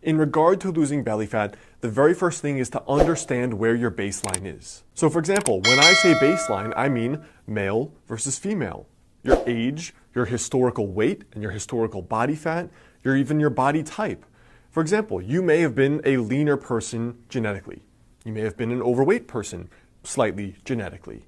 In regard to losing belly fat, the very first thing is to understand where your baseline is. So for example, when I say baseline, I mean male versus female. Your age, your historical weight, and your historical body fat, even your body type. For example, you may have been a leaner person genetically. You may have been an overweight person slightly genetically.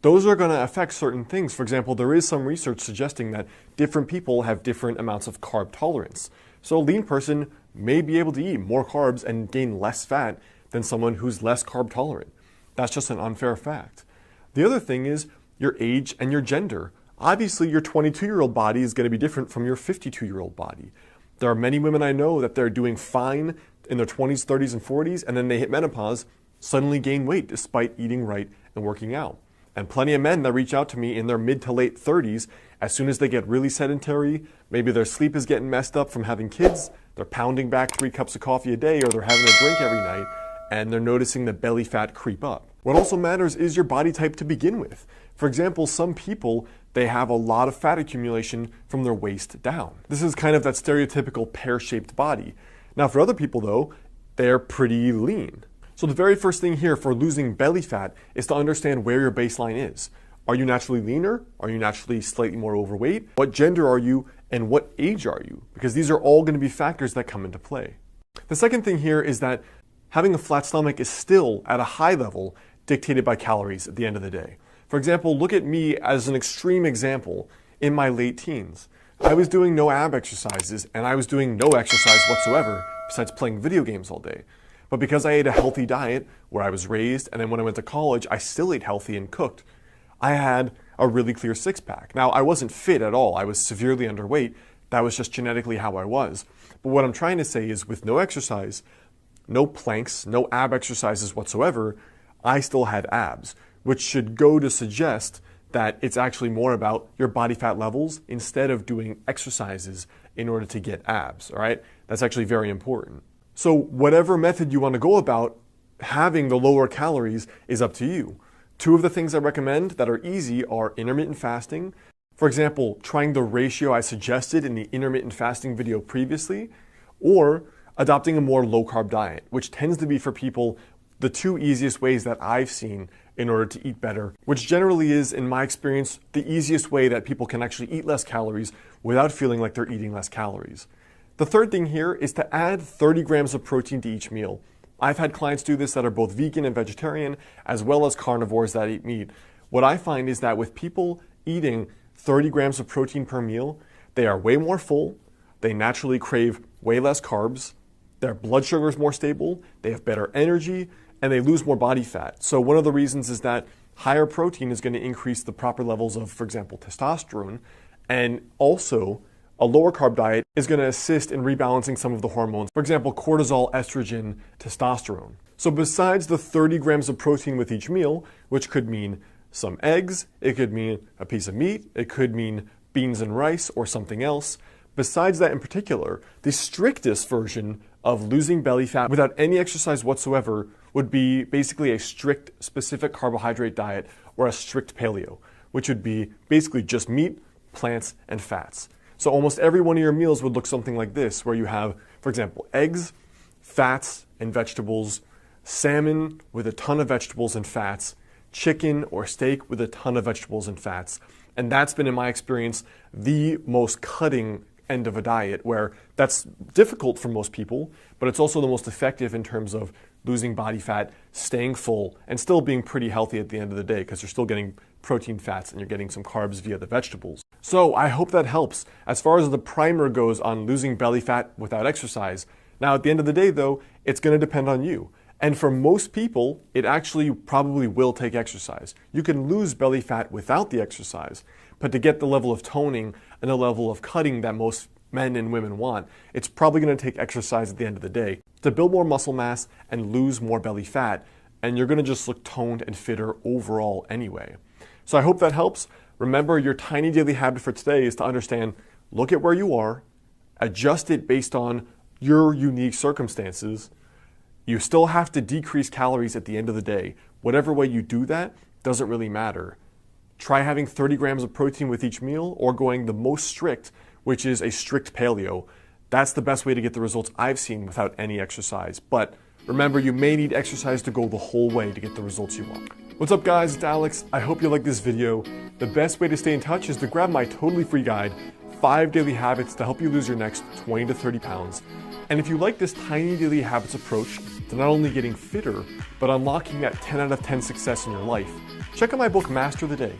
Those are going to affect certain things. For example, there is some research suggesting that different people have different amounts of carb tolerance. So a lean person may be able to eat more carbs and gain less fat than someone who's less carb tolerant. That's just an unfair fact. The other thing is your age and your gender. Obviously, your 22-year-old body is going to be different from your 52-year-old body. There are many women I know that they're doing fine in their 20s, 30s, and 40s, and then they hit menopause, suddenly gain weight despite eating right and working out. And plenty of men that reach out to me in their mid to late 30s, as soon as they get really sedentary, maybe their sleep is getting messed up from having kids, they're pounding back 3 cups of coffee a day, or they're having a drink every night, and they're noticing the belly fat creep up. What also matters is your body type to begin with. For example, some people, they have a lot of fat accumulation from their waist down. This is kind of that stereotypical pear-shaped body. Now for other people though, they're pretty lean. So the very first thing here for losing belly fat is to understand where your baseline is. Are you naturally leaner? Are you naturally slightly more overweight? What gender are you and what age are you? Because these are all going to be factors that come into play. The second thing here is that having a flat stomach is still at a high level dictated by calories at the end of the day. For example, look at me as an extreme example in my late teens. I was doing no ab exercises and I was doing no exercise whatsoever besides playing video games all day. But because I ate a healthy diet where I was raised, and then when I went to college, I still ate healthy and cooked, I had a really clear six-pack. Now, I wasn't fit at all. I was severely underweight. That was just genetically how I was. But what I'm trying to say is with no exercise, no planks, no ab exercises whatsoever, I still had abs, which should go to suggest that it's actually more about your body fat levels instead of doing exercises in order to get abs, all right? That's actually very important. So whatever method you want to go about, having the lower calories is up to you. 2 of the things I recommend that are easy are intermittent fasting. For example, trying the ratio I suggested in the intermittent fasting video previously, or adopting a more low-carb diet, which tends to be for people the 2 easiest ways that I've seen in order to eat better, which generally is, in my experience, the easiest way that people can actually eat less calories without feeling like they're eating less calories. The third thing here is to add 30 grams of protein to each meal. I've had clients do this that are both vegan and vegetarian, as well as carnivores that eat meat. What I find is that with people eating 30 grams of protein per meal, they are way more full, they naturally crave way less carbs, their blood sugar is more stable, they have better energy, and they lose more body fat. So one of the reasons is that higher protein is going to increase the proper levels of, for example, testosterone, and also a lower carb diet is going to assist in rebalancing some of the hormones. For example, cortisol, estrogen, testosterone. So besides the 30 grams of protein with each meal, which could mean some eggs, it could mean a piece of meat, it could mean beans and rice or something else. Besides that in particular, the strictest version of losing belly fat without any exercise whatsoever would be basically a strict specific carbohydrate diet or a strict paleo, which would be basically just meat, plants, and fats. So almost every one of your meals would look something like this, where you have, for example, eggs, fats, and vegetables, salmon with a ton of vegetables and fats, chicken or steak with a ton of vegetables and fats. And that's been, in my experience, the most cutting end of a diet, where that's difficult for most people, but it's also the most effective in terms of losing body fat, staying full, and still being pretty healthy at the end of the day, because you're still getting protein, fats, and you're getting some carbs via the vegetables. So I hope that helps as far as the primer goes on losing belly fat without exercise. Now at the end of the day though, it's going to depend on you. And for most people, it actually probably will take exercise. You can lose belly fat without the exercise, but to get the level of toning and the level of cutting that most men and women want, it's probably going to take exercise at the end of the day to build more muscle mass and lose more belly fat, and you're going to just look toned and fitter overall anyway. So I hope that helps. Remember, your tiny daily habit for today is to understand, look at where you are, adjust it based on your unique circumstances. You still have to decrease calories at the end of the day. Whatever way you do that doesn't really matter. Try having 30 grams of protein with each meal or going the most strict, which is a strict paleo. That's the best way to get the results I've seen without any exercise. But remember, you may need exercise to go the whole way to get the results you want. What's up guys, it's Alex. I hope you like this video. The best way to stay in touch is to grab my totally free guide, 5 daily habits to help you lose your next 20 to 30 pounds. And if you like this tiny daily habits approach to not only getting fitter, but unlocking that 10 out of 10 success in your life, check out my book, Master the Day.